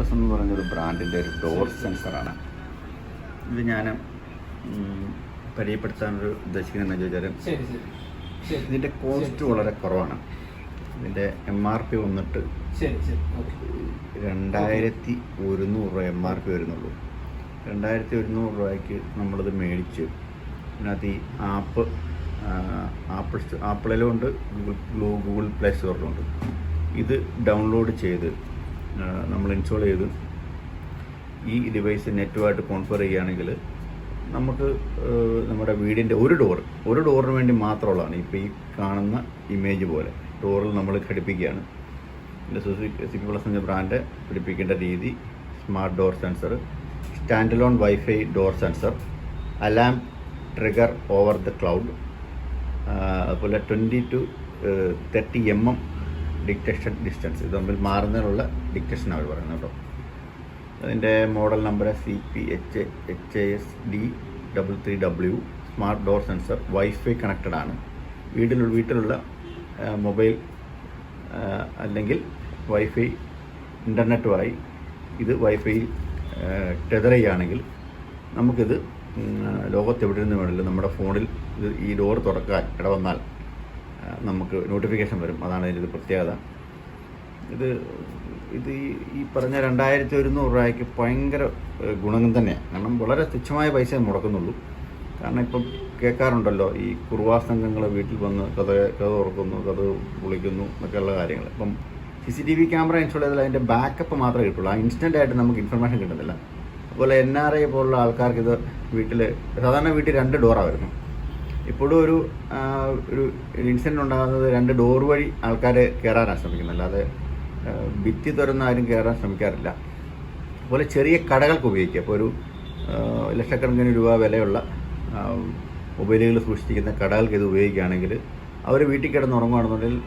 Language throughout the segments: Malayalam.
പ്ലസ് എന്ന് പറഞ്ഞൊരു ബ്രാൻഡിൻ്റെ ഒരു ഡോർ സെൻസറാണ്. ഇത് ഞാൻ പരിചയപ്പെടുത്താനൊരു ഉദ്ദേശിക്കുന്നതെന്ന് ചോദിച്ചാൽ ഇതിൻ്റെ കോസ്റ്റ് വളരെ കുറവാണ്. ഇതിൻ്റെ MRP വന്നിട്ട് 2100 MRP വരുന്നുള്ളൂ. 2100 രൂപയ്ക്ക് നമ്മളിത് മേടിച്ച് ഇതിനകത്ത് ഈ ആപ്പിളിലും ഉണ്ട്, ഗൂഗിൾ പ്ലേ സ്റ്റോറിലുണ്ട്. ഇത് ഡൗൺലോഡ് ചെയ്ത് നമ്മൾ ഇൻസ്റ്റാൾ ചെയ്ത് ഈ ഡിവൈസ് നെറ്റുമായിട്ട് കോൺഫിഗർ ചെയ്യുകയാണെങ്കിൽ നമുക്ക് നമ്മുടെ വീടിൻ്റെ ഒരു ഡോറിന് വേണ്ടി മാത്രമുള്ളതാണ്. ഇപ്പോൾ ഈ കാണുന്ന ഇമേജ് പോലെ ഡോറിൽ നമ്മൾ ഘടിപ്പിക്കുകയാണ്. ഇതിൻ്റെ സിപി പ്ലസ് എന്ന ബ്രാൻഡ് പിടിപ്പിക്കേണ്ട രീതി: smart door sensor, stand alone wifi door sensor, alarm trigger over the cloud, അതുപോലെ 20 to 30 mm ഡിറ്റക്ഷൻ ഡിസ്റ്റൻസ്. ഇത് തമ്മിൽ മാറുന്നതിനുള്ള ഡിറ്റക്ഷൻ അവർ പറയുന്നത് കേട്ടോ. അതിൻ്റെ model number CPHASD333W. Smart door sensor wifi connected ആണ്. വീട്ടിലുള്ള മൊബൈൽ അല്ലെങ്കിൽ വൈഫൈ ഇൻ്റർനെറ്റുമായി ഇത് വൈഫൈയിൽ ടെതർ ചെയ്യുകയാണെങ്കിൽ നമുക്കിത് ലോകത്തെവിടെ നിന്ന് വേണമെങ്കിലും നമ്മുടെ ഫോണിൽ ഇത് ഈ ഡോർ തുറക്കാൻ ഇടവന്നാൽ നമുക്ക് നോട്ടിഫിക്കേഷൻ വരും. അതാണ് ഇതിൻ്റെ പ്രത്യേകത. ഇത് ഈ പറഞ്ഞ 2100 രൂപയ്ക്ക് ഭയങ്കര ഗുണം തന്നെയാണ്. കാരണം വളരെ തുച്ഛമായ പൈസ മുടക്കുന്നുള്ളൂ. കാരണം ഇപ്പം കേൾക്കാറുണ്ടല്ലോ, ഈ കുറുവാ സംഘങ്ങൾ വീട്ടിൽ വന്ന് കഥ തുറക്കുന്നു, കഥ പൊളിക്കുന്നു എന്നൊക്കെയുള്ള കാര്യങ്ങൾ. ഇപ്പം CCTV ക്യാമറ ഇൻസ്റ്റാൾ ചെയ്താൽ അതിൻ്റെ ബാക്കപ്പ് മാത്രമേ കിട്ടുള്ളൂ. ആ ഇൻസ്റ്റൻ്റ് ആയിട്ട് നമുക്ക് ഇൻഫർമേഷൻ കിട്ടുന്നില്ല. അതുപോലെ NRI പോലുള്ള ആൾക്കാർക്ക് ഇത് സാധാരണ വീട്ടിൽ 2 ഡോറാണ് വരുന്നത്. ഇപ്പോഴും ഒരു ഇൻസിഡൻറ്റ് ഉണ്ടാകുന്നത് 2 ഡോർ വഴി ആൾക്കാർ കയറാനാണ് ശ്രമിക്കുന്നത്, അല്ലാതെ ഭിത്തി തുറന്ന് ആരും കയറാൻ ശ്രമിക്കാറില്ല. അതുപോലെ ചെറിയ കടകൾക്ക് ഉപയോഗിക്കുക. ഇപ്പോൾ ഒരു ലക്ഷക്കണക്കിന് രൂപ വിലയുള്ള മൊബൈലുകൾ സൂക്ഷിച്ചിരിക്കുന്ന കടകൾക്ക് ഇത് ഉപയോഗിക്കുകയാണെങ്കിൽ അവർ വീട്ടിൽ കിടന്ന് ഉറങ്ങുകയാണെന്നുണ്ടെങ്കിൽ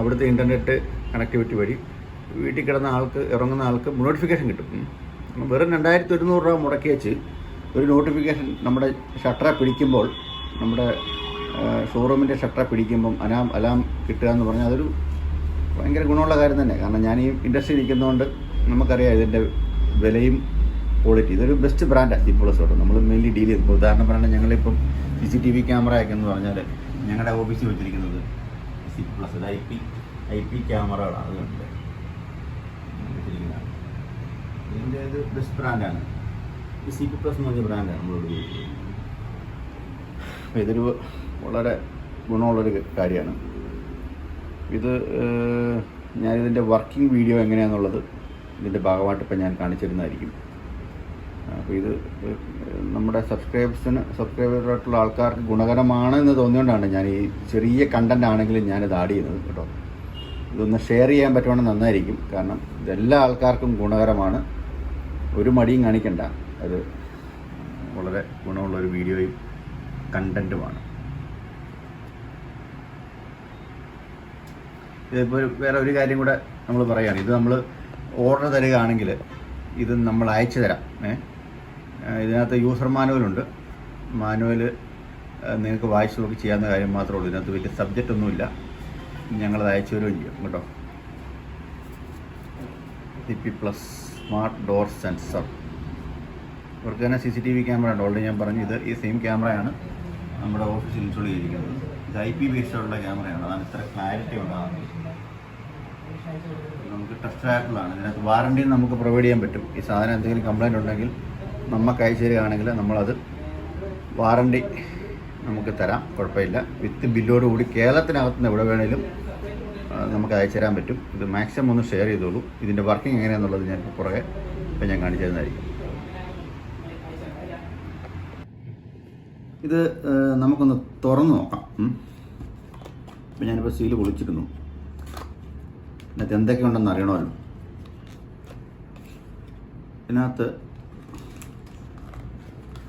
അവിടുത്തെ ഇൻ്റർനെറ്റ് കണക്ടിവിറ്റി വഴി വീട്ടിൽ കിടന്ന ഇറങ്ങുന്ന ആൾക്ക് നോട്ടിഫിക്കേഷൻ കിട്ടും. വെറും 2100 രൂപ മുടക്കി വെച്ച് ഒരു നോട്ടിഫിക്കേഷൻ നമ്മുടെ ഷട്ടറെ പിടിക്കുമ്പോൾ, നമ്മുടെ ഷോറൂമിൻ്റെ ഷട്ടറെ പിടിക്കുമ്പം അലാം കിട്ടുക എന്ന് പറഞ്ഞാൽ അതൊരു ഭയങ്കര ഗുണമുള്ള കാര്യം തന്നെ. കാരണം ഞാൻ ഈ ഇൻഡസ്ട്രി നിൽക്കുന്നതുകൊണ്ട് നമുക്കറിയാം ഇതിൻ്റെ വിലയും ക്വാളിറ്റി. ഇതൊരു ബെസ്റ്റ് ബ്രാൻഡാണ് സിപി പ്ലസ് തൊട്ട് നമ്മൾ മെയിൻലി ഡീൽ ചെയ്ത്. ഉദാഹരണം പറഞ്ഞാൽ ഞങ്ങളിപ്പം CCTV ക്യാമറ ഒക്കെ എന്ന് പറഞ്ഞാൽ ഞങ്ങളുടെ ഓഫീസിൽ വെച്ചിരിക്കുന്നത് സിപി പ്ലസ് IP ക്യാമറകളാണ്. അതുകൊണ്ട് വെച്ചിരിക്കുന്നതാണ്. ഇതിൻ്റെ ഇത് ബെസ്റ്റ് ബ്രാൻഡാണ്. ഈ CP പ്ലസ് എന്ന് പറഞ്ഞ ബ്രാൻഡാണ് നമ്മളോട് ഉപയോഗിക്കുന്നത്. അപ്പോൾ ഇതൊരു വളരെ ഗുണമുള്ളൊരു കാര്യമാണ്. ഇത് ഞാനിതിൻ്റെ വർക്കിംഗ് വീഡിയോ എങ്ങനെയാണെന്നുള്ളത് ഇതിൻ്റെ ഭാഗമായിട്ട് ഇപ്പം ഞാൻ കാണിച്ചിരുന്നതായിരിക്കും. അപ്പോൾ ഇത് നമ്മുടെ സബ്സ്ക്രൈബറായിട്ടുള്ള ആൾക്കാർക്ക് ഗുണകരമാണ് എന്ന് തോന്നിയോണ്ടാണ് ഞാൻ ഈ ചെറിയ കണ്ടൻ്റ് ആണെങ്കിലും ഞാനിത് ആഡ് ചെയ്യുന്നത് കേട്ടോ. ഇതൊന്ന് ഷെയർ ചെയ്യാൻ പറ്റുവാണെങ്കിൽ നന്നായിരിക്കും. കാരണം ഇതെല്ലാ ആൾക്കാർക്കും ഗുണകരമാണ്. ഒരു മടിയും കാണിക്കണ്ട. അത് വളരെ ഗുണമുള്ളൊരു വീഡിയോയും കണ്ടൻറ്റുമാണ്. ഇതിപ്പോൾ വേറെ ഒരു കാര്യം കൂടെ നമ്മൾ പറയുകയാണ്. ഇത് നമ്മൾ ഓർഡർ തരികയാണെങ്കിൽ ഇത് നമ്മൾ അയച്ചു തരാം. ഇതിനകത്ത് യൂസർ മാനുവലുണ്ട്. മാനുവൽ നിങ്ങൾക്ക് വായിച്ച് നോക്കി ചെയ്യാവുന്ന കാര്യം മാത്രമേ ഉള്ളൂ. ഇതിനകത്ത് വലിയ സബ്ജക്റ്റ് ഒന്നുമില്ല. ഞങ്ങളത് അയച്ചു തരുകയും ചെയ്യും കേട്ടോ. CP plus smart door sensor. ഇവർക്ക് തന്നെ CCTV ക്യാമറ ഉണ്ട്. ഓൾറെഡി ഞാൻ പറഞ്ഞു, ഇത് ഈ സെയിം ക്യാമറയാണ് നമ്മുടെ ഓഫീസിൽ ഇൻസ്റ്റാൾ ചെയ്തിരിക്കുന്നത്. ഇത് IP ബേസ്ഡുള്ള ക്യാമറയാണ്. അതാണ് ഇത്ര ക്ലാരിറ്റി ഉണ്ടാകുന്നത്. നമുക്ക് ടെസ്റ്റ് ആയിട്ടുള്ളതാണ്. ഇതിനകത്ത് വാറണ്ടിയും നമുക്ക് പ്രൊവൈഡ് ചെയ്യാൻ പറ്റും. ഈ സാധനം എന്തെങ്കിലും കംപ്ലയിൻ്റ് ഉണ്ടെങ്കിൽ നമുക്ക് അയച്ചു തരികയാണെങ്കിൽ നമ്മളത് വാറണ്ടി നമുക്ക് തരാം, കുഴപ്പമില്ല. വിത്ത് ബില്ലോട് കൂടി കേരളത്തിനകത്ത് നിന്ന് എവിടെ വേണേലും നമുക്ക് അയച്ചു തരാൻ പറ്റും. ഇത് മാക്സിമം ഒന്ന് ഷെയർ ചെയ്തോളൂ. ഇതിൻ്റെ വർക്കിംഗ് എങ്ങനെയാണെന്നുള്ളത് ഞാൻ പുറകെ ഇപ്പം ഞാൻ കാണിച്ചു തരുന്നതായിരിക്കും. ഇത് നമുക്കൊന്ന് തുറന്ന് നോക്കാം. ഇപ്പം ഞാനിപ്പോൾ സീല് പൊളിച്ചിരുന്നു. ഇതിനകത്ത് എന്തൊക്കെയുണ്ടെന്ന് അറിയണമല്ലോ. ഇതിനകത്ത്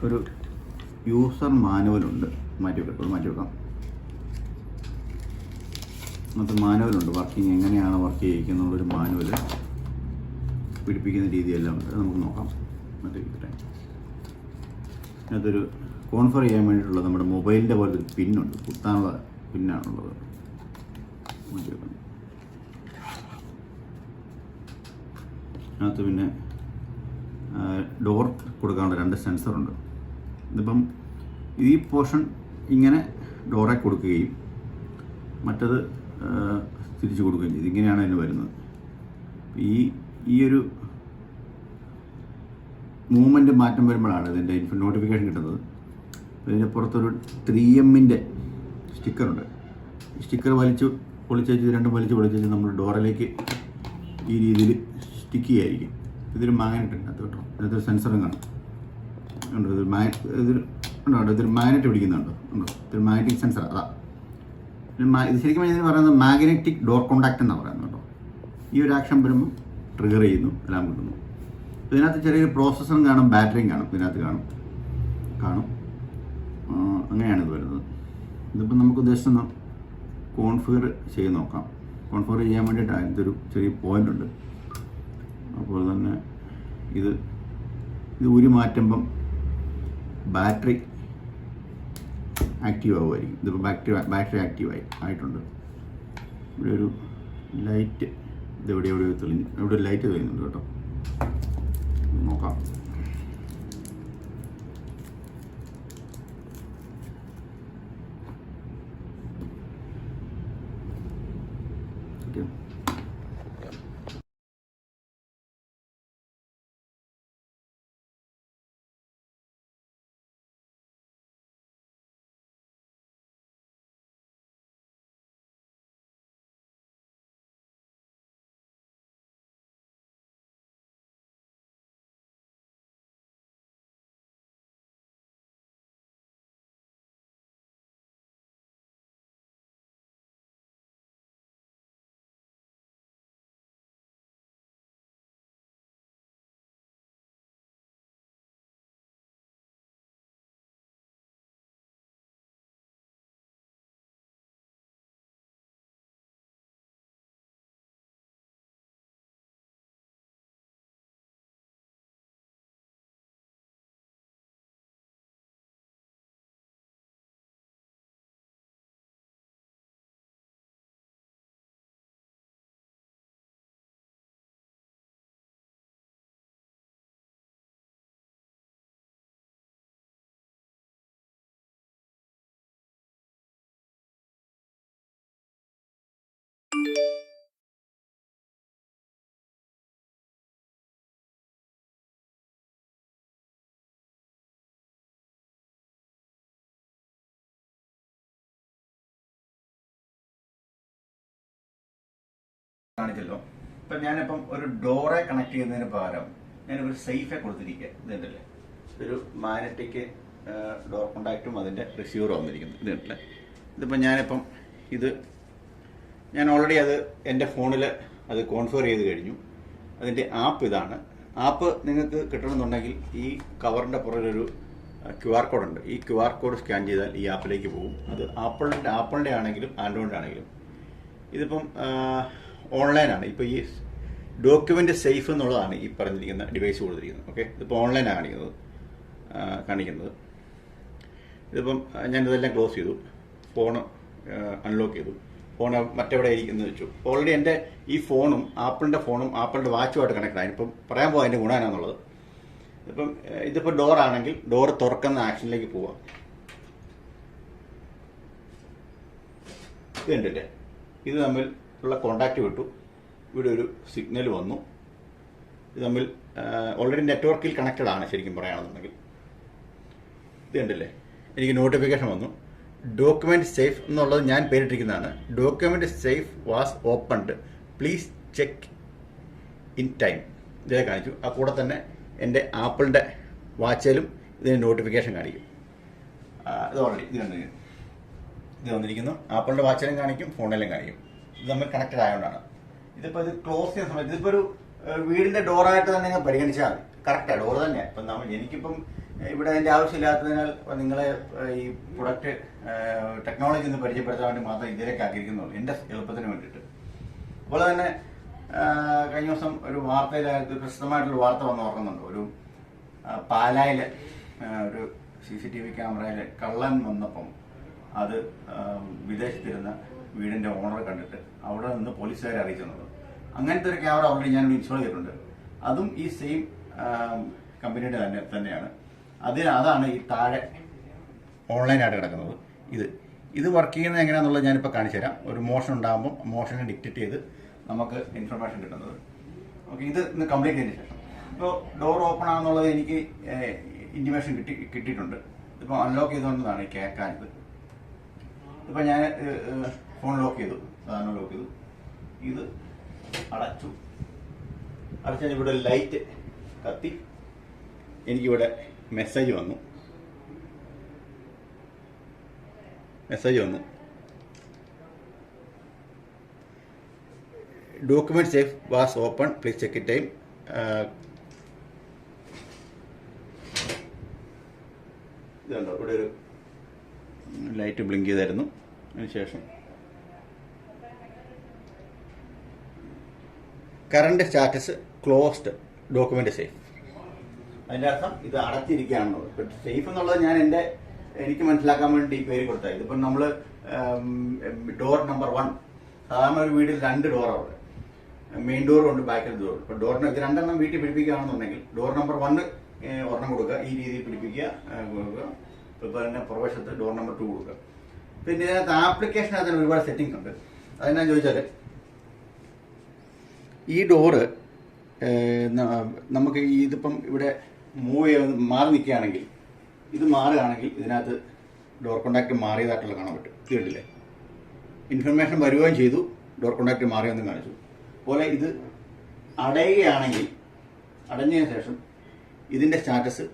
ഒരു യൂസർ മാനുവലുണ്ട്. മാറ്റി വെക്കാം. അതിനകത്ത് മാനുവലുണ്ട്. വർക്കിംഗ് എങ്ങനെയാണ് വർക്ക് ചെയ്യിക്കുന്നുള്ളൊരു മാനുവൽ, പിടിപ്പിക്കുന്ന രീതിയെല്ലാം ഉണ്ട്. നമുക്ക് നോക്കാം. അതിനകത്തൊരു കോൺഫർ ചെയ്യാൻ വേണ്ടിയിട്ടുള്ള നമ്മുടെ മൊബൈലിൻ്റെ പോലെ ഒരു പിന്നുണ്ട്. കുത്താനുള്ള പിന്നാണുള്ളത്. മാറ്റി വെക്കണം. അതിനകത്ത് പിന്നെ ഡോർ കൊടുക്കാനുള്ള 2 സെൻസറുണ്ട്. ഇതിപ്പം ഈ പോർഷൻ ഇങ്ങനെ ഡോറെ കൊടുക്കുകയും മറ്റത് തിരിച്ചു കൊടുക്കുകയും ചെയ്തു. ഇങ്ങനെയാണ് അതിന് വരുന്നത്. ഈ ഒരു മൂവ്മെൻറ്റ് മാറ്റം വരുമ്പോഴാണ് ഇതിൻ്റെ നോട്ടിഫിക്കേഷൻ കിട്ടുന്നത്. ഇതിൻ്റെ പുറത്തൊരു 3M സ്റ്റിക്കറുണ്ട്. ഈ സ്റ്റിക്കർ പൊളിച്ചേച്ച് രണ്ടും പൊളിച്ചേച്ച് നമ്മൾ ഡോറിലേക്ക് ഈ രീതിയിൽ സ്റ്റിക്ക് ചെയ്യായിരിക്കും. ഇതൊരു മാഗ്നറ്റ് ഉണ്ട് കേട്ടോ. ഇതിനകത്തൊരു സെൻസറും കാണും. ഉണ്ടോ? ഇതൊരു മാഗ്നറ്റ് പിടിക്കുന്നുണ്ടോ? ഉണ്ടോ? ഇതൊരു മാഗ്നറ്റിക് സെൻസർ. അതാ ഇത് ശരിക്കും ഇതിന് പറയുന്നത് മാഗ്നറ്റിക് ഡോർ കോണ്ടാക്ട് എന്നാണ് പറയുന്നത് കേട്ടോ. ഈ ഒരു ആക്ഷൻ വരുമ്പോൾ ട്രിഗർ ചെയ്യുന്നു, എല്ലാം കിട്ടുന്നു. ഇതിനകത്ത് ചെറിയൊരു പ്രോസസ്സറും കാണും, ബാറ്ററിയും കാണും. ഇതിനകത്ത് കാണും. അങ്ങനെയാണ് ഇത് വരുന്നത്. ഇതിപ്പോൾ നമുക്ക് ജസ്റ്റ് ഒന്ന് കോൺഫിഗർ ചെയ്ത് നോക്കാം. കോൺഫിഗർ ചെയ്യാൻ വേണ്ടിയിട്ടാണ് ഇതൊരു ചെറിയ പോയിൻ്റ് ഉണ്ട്. അപ്പോൾ തന്നെ ഇത് ഊരി മാറ്റുമ്പം ബാറ്ററി ആക്റ്റീവ് ആവുമായിരിക്കും. ഇതിപ്പോൾ ബാറ്ററി ആയിട്ടുണ്ട്. ഇവിടെ ഒരു ലൈറ്റ് എവിടെയോ തെളിഞ്ഞു. ഇവിടെ ഒരു ലൈറ്റ് തെളിയുന്നുണ്ട് കേട്ടോ. നോക്കാം. കാണിച്ചല്ലോ. ഇപ്പം ഞാനിപ്പം ഒരു ഡോറെ കണക്ട് ചെയ്യുന്നതിന് പകരം ഞാനൊരു സേഫെ കൊടുത്തിരിക്കുക. ഇതുണ്ടല്ലേ, ഇതൊരു മാഗ്നറ്റിക് ഡോർ കോണ്ടാക്റ്റും അതിൻ്റെ റിസീവർ വന്നിരിക്കുന്നു. ഇതുണ്ടല്ലേ, ഇതിപ്പം ഞാനിപ്പം ഞാൻ ഓൾറെഡി അത് എൻ്റെ ഫോണിൽ അത് കോൺഫിഗർ ചെയ്ത് കഴിഞ്ഞു. അതിൻ്റെ ആപ്പ് ഇതാണ്. ആപ്പ് നിങ്ങൾക്ക് കിട്ടണമെന്നുണ്ടെങ്കിൽ ഈ കവറിൻ്റെ പുറകിലൊരു QR കോഡ് ഉണ്ട്. ഈ QR കോഡ് സ്കാൻ ചെയ്താൽ ഈ ആപ്പിലേക്ക് പോകും. അത് ആപ്പിളിൻ്റെ ആണെങ്കിലും ആൻഡ്രോയിഡ് ആണെങ്കിലും. ഇതിപ്പം ഓൺലൈനാണ്. ഇപ്പോൾ ഈ ഡോക്യുമെൻ്റ് സേഫ് എന്നുള്ളതാണ് ഈ പറഞ്ഞിരിക്കുന്ന ഡിവൈസ് കൊടുത്തിരിക്കുന്നത്. ഓക്കെ, ഇതിപ്പോൾ ഓൺലൈനാണ് കാണിക്കുന്നത്. ഇതിപ്പം ഞാനിതെല്ലാം ക്ലോസ് ചെയ്തു, ഫോൺ അൺലോക്ക് ചെയ്തു. ഫോൺ മറ്റെവിടെ ഇരിക്കുന്നത് വെച്ചു. ഓൾറെഡി എൻ്റെ ഈ ഫോണും ആപ്പിളിൻ്റെ വാച്ചുമായിട്ട് കണക്ട് ആയി. ഇപ്പം പറയാൻ പോകാം അതിൻ്റെ ഗുണം എന്നാന്നുള്ളത്. ഇതിപ്പോൾ ഡോർ ആണെങ്കിൽ ഡോർ തുറക്കുന്ന ആക്ഷനിലേക്ക് പോവാം. ഇതുണ്ടല്ലേ, ഇത് തമ്മിൽ ഉള്ള കോണ്ടാക്റ്റ് വിട്ടു. ഇവിടെ ഒരു സിഗ്നൽ വന്നു. ഇത് തമ്മിൽ ഓൾറെഡി നെറ്റ്വർക്കിൽ കണക്റ്റഡ് ആണ് ശരിക്കും പറയുകയാണെന്നുണ്ടെങ്കിൽ. ഇത് കണ്ടില്ലേ, എനിക്ക് നോട്ടിഫിക്കേഷൻ വന്നു. ഡോക്യുമെന്റ് സേഫ് എന്നുള്ളത് ഞാൻ പേരിട്ടിരിക്കുന്നതാണ്. Document safe was opened, please check in time. ഇതേ കാണിച്ചു. ആ കൂടെ തന്നെ എൻ്റെ ആപ്പിളിൻ്റെ വാച്ചിലും ഇതിന് നോട്ടിഫിക്കേഷൻ കാണിക്കും. ഇത് ഓൾറെഡി ഇത് വന്നിരിക്കുന്നു. ആപ്പിളിൻ്റെ വാച്ചിലും കാണിക്കും, ഫോണിലും കാണിക്കും. ഇത് തമ്മിൽ കണക്റ്റഡ് ആയതുകൊണ്ടാണ്. ഇതിപ്പോൾ ഇത് ക്ലോസ് ചെയ്യുന്ന സമയത്ത് ഇതിപ്പോൾ ഒരു വീടിൻ്റെ ഡോറായിട്ട് തന്നെ നിങ്ങൾ പരിഗണിച്ചാൽ മതി. കറക്റ്റാണ്, ഡോർ തന്നെയാണ്. ഇപ്പം എനിക്കിപ്പം ഇവിടെ അതിൻ്റെ ആവശ്യമില്ലാത്തതിനാൽ നിങ്ങളെ ഈ പ്രൊഡക്റ്റ് ടെക്നോളജി ഒന്ന് പരിചയപ്പെടുത്താൻ വേണ്ടി മാത്രം ഇതിലേക്ക് ആക്കിയിരിക്കുന്നുള്ളൂ, എൻ്റെ എളുപ്പത്തിന് വേണ്ടിയിട്ട്. അതുപോലെ തന്നെ കഴിഞ്ഞ ദിവസം ഒരു വാർത്തയിലായിട്ട് പ്രസിദ്ധമായിട്ടുള്ള വാർത്ത വന്ന് ഓർക്കുന്നുണ്ട്. ഒരു പാലായിൽ ഒരു CCTV ക്യാമറയിൽ കള്ളൻ വന്നപ്പം അത് വിദേശത്തിരുന്ന വീടിൻ്റെ ഓണർ കണ്ടിട്ട് അവിടെ നിന്ന് പോലീസുകാരെ അറിയിച്ചെന്നുള്ളത്. അങ്ങനത്തെ ഒരു ക്യാമറ ഓൾറെഡി ഞാൻ ഇൻസ്റ്റാൾ ചെയ്തിട്ടുണ്ട്. അതും ഈ സെയിം കമ്പനിയുടെ തന്നെയാണ്. അതാണ് ഈ താഴെ ഓൺലൈനായിട്ട് കിടക്കുന്നത്. ഇത് വർക്ക് ചെയ്യുന്നത് എങ്ങനെയാണെന്നുള്ളത് ഞാനിപ്പോൾ കാണിച്ചു തരാം. ഒരു മോഷൻ ഉണ്ടാകുമ്പോൾ മോഷനെ ഡിക്റ്റേറ്റ് ചെയ്ത് നമുക്ക് ഇൻഫർമേഷൻ കിട്ടുന്നത്. ഓക്കെ, ഇത് ഇന്ന് കംപ്ലീറ്റ് ചെയ്തതിന് ശേഷം ഇപ്പോൾ ഡോർ ഓപ്പൺ ആണെന്നുള്ളത് എനിക്ക് ഇൻറ്റിമേഷൻ കിട്ടിയിട്ടുണ്ട്. ഇതിപ്പോൾ അൺലോക്ക് ചെയ്തുകൊണ്ടാണ് ഈ കേൾക്കാനിത്. ഇപ്പോൾ ഞാൻ ഫോൺ ലോക്ക് ചെയ്തു, സാധാരണ ലോക്ക് ചെയ്തു, ഇത് അടച്ചാൽ ഇവിടെ ലൈറ്റ് കത്തി എനിക്കിവിടെ മെസ്സേജ് വന്നു. Document safe was open, please check it time. ഇതുണ്ടോ, ഇവിടെ ഒരു ലൈറ്റ് ബ്ലിങ്ക് ചെയ്തായിരുന്നു. അതിനുശേഷം current status closed, document safe. അതിൻ്റെ അർത്ഥം ഇത് അടച്ചിരിക്കുകയാണെന്നുള്ളത്. ഇപ്പം സേഫ് എന്നുള്ളത് എനിക്ക് മനസ്സിലാക്കാൻ വേണ്ടി ഈ പേര് കൊടുത്താൽ. ഇതിപ്പം നമ്മൾ ഡോർ നമ്പർ 1, സാധാരണ ഒരു വീട്ടിൽ 2 ഡോറാണ്, മെയിൻ ഡോറും ഉണ്ട്, ബാക്കിൽ ഡോറും. ഇപ്പം ഡോറിന് ഇത് 2 എണ്ണം വീട്ടിൽ പിടിപ്പിക്കുകയാണെന്നുണ്ടെങ്കിൽ ഡോർ നമ്പർ 1 ഒരെണ്ണം കൊടുക്കുക, ഈ രീതിയിൽ പിടിപ്പിക്കുക. ഇപ്പോൾ തന്നെ പുറവശത്ത് ഡോർ നമ്പർ 2 കൊടുക്കുക. പിന്നെ ഇതിനകത്ത് ആപ്ലിക്കേഷനകത്ത് തന്നെ ഒരുപാട് സെറ്റിംഗ്സ് ഉണ്ട്. അതെന്നാ ചോദിച്ചാൽ, ഈ ഡോറ് നമുക്ക് ഇതിപ്പം ഇവിടെ മാറി നിൽക്കുകയാണെങ്കിൽ, ഇത് മാറുകയാണെങ്കിൽ ഇതിനകത്ത് ഡോർ കോണ്ടാക്ട് മാറിയതായിട്ടുള്ള കാണാൻ പറ്റും. ഇത് കണ്ടില്ലേ, ഇൻഫർമേഷൻ വരികയും ചെയ്തു, ഡോർ കോണ്ടാക്ട് മാറിയെന്നും കാണിച്ചു. അതുപോലെ ഇത് അടയുകയാണെങ്കിൽ, അടഞ്ഞതിന് ശേഷം ഇതിൻ്റെ സ്റ്റാറ്റസ്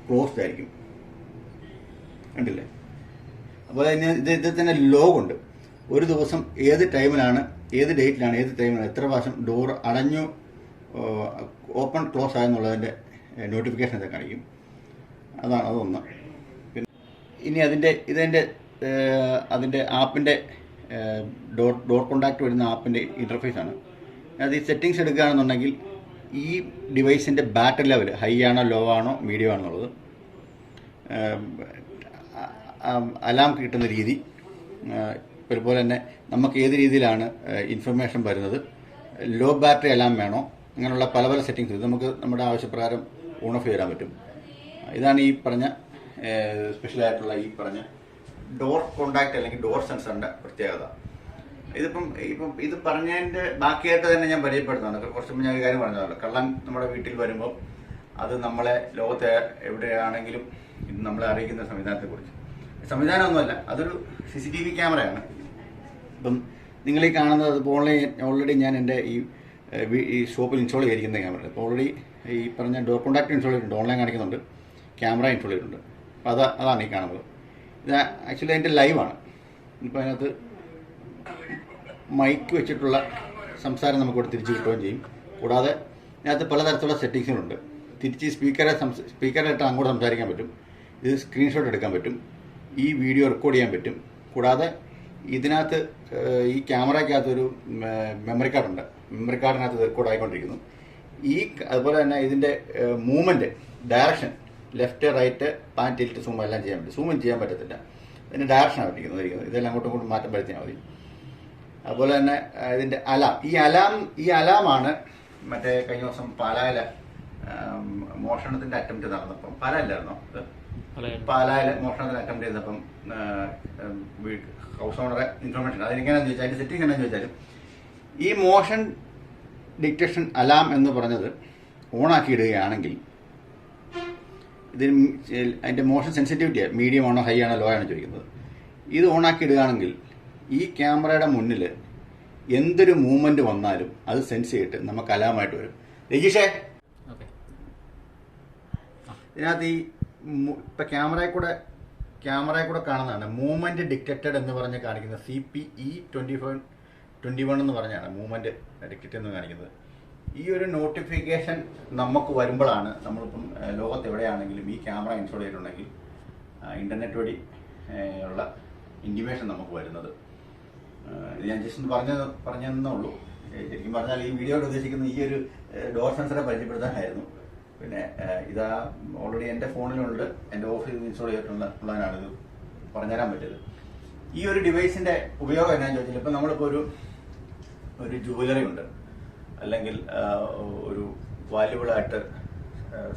ക്ലോസ്ഡ് ആയിരിക്കും. കണ്ടില്ലേ? അതുപോലെ തന്നെ ഇതിൽ തന്നെ ലോഗുണ്ട്. ഒരു ദിവസം ഏത് ടൈമിലാണ്, ഏത് ഡേറ്റിലാണ്, ഏത് ടൈമിലാണ്, എത്ര പ്രാവശ്യം ഡോർ അടഞ്ഞു, ഓപ്പൺ ക്ലോസ് ആയെന്നുള്ളതിൻ്റെ നോട്ടിഫിക്കേഷൻ ഒക്കെ കാണിക്കും. അതൊന്ന്. പിന്നെ ഇനി അതിൻ്റെ ആപ്പിൻ്റെ ഡോർ കോണ്ടാക്ട് വരുന്ന ആപ്പിൻ്റെ ഇൻ്റർഫേസാണ്. അത് ഈ സെറ്റിങ്സ് എടുക്കുകയാണെന്നുണ്ടെങ്കിൽ ഈ ഡിവൈസിൻ്റെ ബാറ്ററി ലെവൽ ഹൈ ആണോ, ലോ ആണോ, മീഡിയം ആണോ എന്നുള്ളത്, അലാം കിട്ടുന്ന രീതി, അതുപോലെ തന്നെ നമുക്ക് ഏത് രീതിയിലാണ് ഇൻഫർമേഷൻ വരുന്നത്, ലോ ബാറ്ററി അലാം വേണോ, അങ്ങനെയുള്ള പല സെറ്റിങ്സ് ഇത് നമുക്ക് നമ്മുടെ ആവശ്യപ്രകാരം ഓൺ ഓഫ് ചെയ്യാൻ പറ്റും. ഇതാണ് ഈ പറഞ്ഞ സ്പെഷ്യലായിട്ടുള്ള ഈ പറഞ്ഞ ഡോർ കോണ്ടാക്ട് അല്ലെങ്കിൽ ഡോർ സെൻസറിൻ്റെ പ്രത്യേകത. ഇപ്പം ഇത് പറഞ്ഞതിൻ്റെ ബാക്കിയായിട്ട് തന്നെ ഞാൻ പരിചയപ്പെടുന്നതാണ്. കുറച്ച് മുമ്പ് ഞാൻ ഒരു കാര്യം പറഞ്ഞതാണ്, കള്ളൻ നമ്മുടെ വീട്ടിൽ വരുമ്പോൾ അത് നമ്മളെ ലോകത്തെ എവിടെയാണെങ്കിലും ഇത് നമ്മളെ അറിയിക്കുന്ന സംവിധാനത്തെക്കുറിച്ച്. സംവിധാനമൊന്നുമല്ല, അതൊരു CCTV ക്യാമറയാണ്. ഇപ്പം നിങ്ങൾ ഈ കാണുന്നത് അതിപ്പോൾ ഓൾറെഡി ഞാൻ എൻ്റെ ഈ ഷോപ്പിൽ ഇൻസ്റ്റാൾ ചെയ്തിരിക്കുന്ന ക്യാമറ. ഇപ്പോൾ ഓൾറെഡി ഈ പറഞ്ഞ ഡോർ കോണ്ടാക്ട് ഇൻസ്റ്റാൾ ചെയ്തിട്ടുണ്ട്, ഓൺലൈൻ കാണിക്കുന്നുണ്ട്, ക്യാമറ ഇൻസ്റ്റാൾ ചെയ്തിട്ടുണ്ട്. അപ്പോൾ അതാണ് ഈ കാണുന്നത്. ഇത് ആക്ച്വലി അതിൻ്റെ ലൈവാണ്. ഇപ്പോൾ അതിനകത്ത് മൈക്ക് വെച്ചിട്ടുള്ള സംസാരം നമുക്കിവിടെ തിരിച്ച് കിട്ടുകയും ചെയ്യും. കൂടാതെ ഇതിനകത്ത് പലതരത്തിലുള്ള സെറ്റിങ്സുകളുണ്ട്. തിരിച്ച് സ്പീക്കറായിട്ട് അങ്ങോട്ട് സംസാരിക്കാൻ പറ്റും, ഇത് സ്ക്രീൻഷോട്ട് എടുക്കാൻ പറ്റും, ഈ വീഡിയോ റെക്കോർഡ് ചെയ്യാൻ പറ്റും. കൂടാതെ ഇതിനകത്ത് ഈ ക്യാമറയ്ക്കകത്തൊരു മെമ്മറി കാർഡുണ്ട്, മെമ്മറി കാർഡിനകത്ത് റെക്കോർഡ് ആയിക്കൊണ്ടിരിക്കുന്നു. അതുപോലെ തന്നെ ഇതിൻ്റെ movement, direction, left, right, pan, tilt, zoom എല്ലാം ചെയ്യാൻ പറ്റും. സൂം ചെയ്യാൻ പറ്റത്തില്ല, ഇതിൻ്റെ ഡയറക്ഷനാണ് ഇരിക്കുന്നത്. ഇതെല്ലാം അങ്ങോട്ടും ഇങ്ങോട്ടും മാറ്റം വരുത്തിയാൽ മതി. അതുപോലെ തന്നെ ഇതിൻ്റെ ഈ അലാമാണ് മറ്റേ കഴിഞ്ഞ ദിവസം പാലായിലെ മോഷണത്തിൻ്റെ അറ്റംപ്റ്റ് നടന്നപ്പം, പാലായിലായിരുന്നോ, പാലായിലെ മോഷണത്തിന് അറ്റംപ്റ്റ് ചെയ്തപ്പം ഹൗസ് ഓണറെ ഇൻഫർമേഷൻ അതെങ്ങനെയാണെന്ന് ചോദിച്ചാൽ, അതിൻ്റെ സെറ്റിംഗ് എന്താണെന്ന് ചോദിച്ചാൽ, ഈ മോഷൻ ഡിറ്റക്ഷൻ അലാം എന്ന് പറഞ്ഞത് ഓണാക്കി ഇടുകയാണെങ്കിൽ അതിൻ്റെ മോഷൻ സെൻസിറ്റിവിറ്റി മീഡിയം ആണോ, ഹൈ ആണോ, ലോ ആണോ ചോദിക്കുന്നത്. ഇത് ഓണാക്കി ഇടുകയാണെങ്കിൽ ഈ ക്യാമറയുടെ മുന്നിൽ എന്തൊരു മൂവ്മെൻറ്റ് വന്നാലും അത് സെൻസ് ചെയ്തിട്ട് നമുക്ക് അലാമായിട്ട് വരും. രജീഷേ, ഇതിനകത്ത് ഇപ്പം ക്യാമറയിൽ കൂടെ കാണുന്നതാണ് മൂവ്മെൻറ്റ് ഡിറ്റക്റ്റഡ് എന്ന് പറഞ്ഞ് കാണിക്കുന്നത്. CPE 21 എന്ന് പറഞ്ഞാണ് മൂവ്മെൻറ്റ് ഡിറ്റക്റ്റ് എന്ന് കാണിക്കുന്നത്. ഈ ഒരു നോട്ടിഫിക്കേഷൻ നമുക്ക് വരുമ്പോഴാണ് നമ്മളിപ്പം ലോകത്ത് എവിടെയാണെങ്കിലും ഈ ക്യാമറ ഇൻസ്റ്റാൾ ചെയ്തിട്ടുണ്ടെങ്കിൽ ഇൻ്റർനെറ്റ് വഴി ഉള്ള ഇൻറ്റിമേഷൻ നമുക്ക് വരുന്നത്. ഇത് ഞാൻ ജസ്റ്റ് പറഞ്ഞതേ ഉള്ളൂ. ശരിക്കും പറഞ്ഞാൽ ഈ വീഡിയോയിൽ ഉദ്ദേശിക്കുന്ന ഈ ഒരു ഡോർ സെൻസറെ പരിചയപ്പെടുത്താനായിരുന്നു. പിന്നെ ഇതാ ഓൾറെഡി എൻ്റെ ഫോണിലുണ്ട്, എൻ്റെ ഓഫീസിൽ ഇൻസ്റ്റാൾ ചെയ്തിട്ടുള്ളതിനാണ് ഇത് പറഞ്ഞുതരാൻ പറ്റിയത്. ഈ ഒരു ഡിവൈസിൻ്റെ ഉപയോഗം എന്നാന്ന് ചോദിച്ചാൽ, ഇപ്പം നമ്മളിപ്പോൾ ഒരു ജുവലറി ഉണ്ട്, അല്ലെങ്കിൽ ഒരു വാല്യുബിളായിട്ട്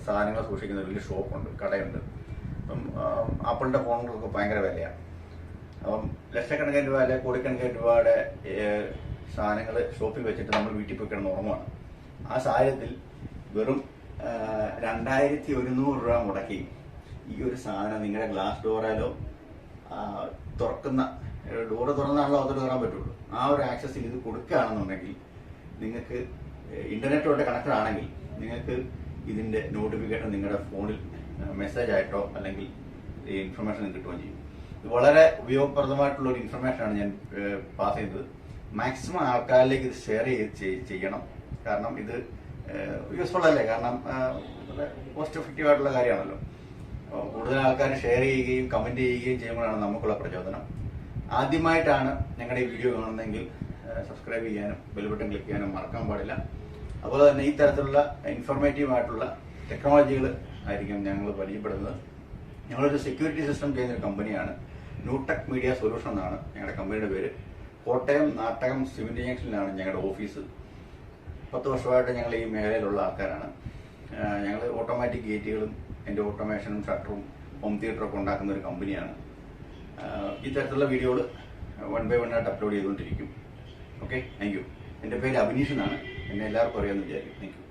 സാധനങ്ങൾ സൂക്ഷിക്കുന്ന വലിയ ഷോപ്പുണ്ട്, കടയുണ്ട്. അപ്പം ആപ്പിളിൻ്റെ ഫോണുകൾക്ക് ഭയങ്കര വിലയാണ്. അപ്പം ലക്ഷക്കണക്കിന് രൂപ അല്ലെങ്കിൽ കോടിക്കണക്കിന് രൂപയുടെ സാധനങ്ങൾ ഷോപ്പിൽ വെച്ചിട്ട് നമ്മൾ വീട്ടിൽ പോയി കിടന്ന് ഉറങ്ങുവാണ്. ആ സാഹചര്യത്തിൽ വെറും 2100 രൂപ മുടക്കി ഈ ഒരു സാധനം നിങ്ങളുടെ ഗ്ലാസ് ഡോറിലോ തുറക്കുന്ന ഡോറ് തുറന്നാണല്ലോ അകത്തോട്ട് കയറാൻ പറ്റുള്ളൂ, ആ ഒരു ആക്സസിൽ ഇത് കൊടുക്കുകയാണെന്നുണ്ടെങ്കിൽ നിങ്ങൾക്ക് ഇന്റർനെറ്റുമായിട്ട് കണക്റ്റഡ് ആണെങ്കിൽ നിങ്ങൾക്ക് ഇതിന്റെ നോട്ടിഫിക്കേഷൻ നിങ്ങളുടെ ഫോണിൽ മെസ്സേജ് ആയിട്ടോ അല്ലെങ്കിൽ ഈ ഇൻഫർമേഷൻ കിട്ടുകയും ചെയ്യും. ഇത് വളരെ ഉപയോഗപ്രദമായിട്ടുള്ള ഒരു ഇൻഫർമേഷനാണ് ഞാൻ പാസ് ചെയ്തത്. മാക്സിമം ആൾക്കാരിലേക്ക് ഇത് ഷെയർ ചെയ്യണം. കാരണം ഇത് യൂസ്ഫുൾ അല്ലേ, കാരണം കോസ്റ്റ് എഫക്റ്റീവ് ആയിട്ടുള്ള കാര്യമാണല്ലോ. കൂടുതൽ ആൾക്കാർ ഷെയർ ചെയ്യുകയും കമന്റ് ചെയ്യുകയും ചെയ്യുമ്പോഴാണ് നമുക്കുള്ള പ്രചോദനം. ആദ്യമായിട്ടാണ് ഞങ്ങളുടെ ഈ വീഡിയോ കാണുന്നതെങ്കിൽ സബ്സ്ക്രൈബ് ചെയ്യാനും ബെൽ ബട്ടൺ ക്ലിക്ക് ചെയ്യാനും മറക്കാൻ പാടില്ല. അതുപോലെ തന്നെ ഈ തരത്തിലുള്ള ഇൻഫോർമേറ്റീവ് ആയിട്ടുള്ള ടെക്നോളജികൾ ആയിരിക്കും ഞങ്ങൾ പരിചയപ്പെടുന്നത്. ഞങ്ങളൊരു സെക്യൂരിറ്റി സിസ്റ്റം ചെയ്യുന്നൊരു കമ്പനിയാണ്. ന്യൂടെക് മീഡിയ സൊല്യൂഷൻ എന്നാണ് ഞങ്ങളുടെ കമ്പനിയുടെ പേര്. കോട്ടയം നാട്ടകം സിവിൽ ജംഗ്ഷനിലാണ് ഞങ്ങളുടെ ഓഫീസ്. 10 വർഷമായിട്ട് ഞങ്ങൾ ഈ മേഖലയിലുള്ള ആൾക്കാരാണ്. ഞങ്ങൾ ഓട്ടോമാറ്റിക് ഗേറ്റുകളും അതിൻ്റെ ഓട്ടോമേഷനും ഷട്ടറും ഹോം തിയേറ്ററൊക്കെ ഉണ്ടാക്കുന്ന ഒരു കമ്പനിയാണ്. ഈ തരത്തിലുള്ള വീഡിയോകൾ 1 by 1 ആയിട്ട് അപ്ലോഡ് ചെയ്തുകൊണ്ടിരിക്കും. Okay, thank you. എൻ്റെ പേര് അഭിനീഷ് എന്നാണ്. എന്നെ എല്ലാവർക്കും അറിയാമെന്ന് വിചാരിക്കും. Thank you.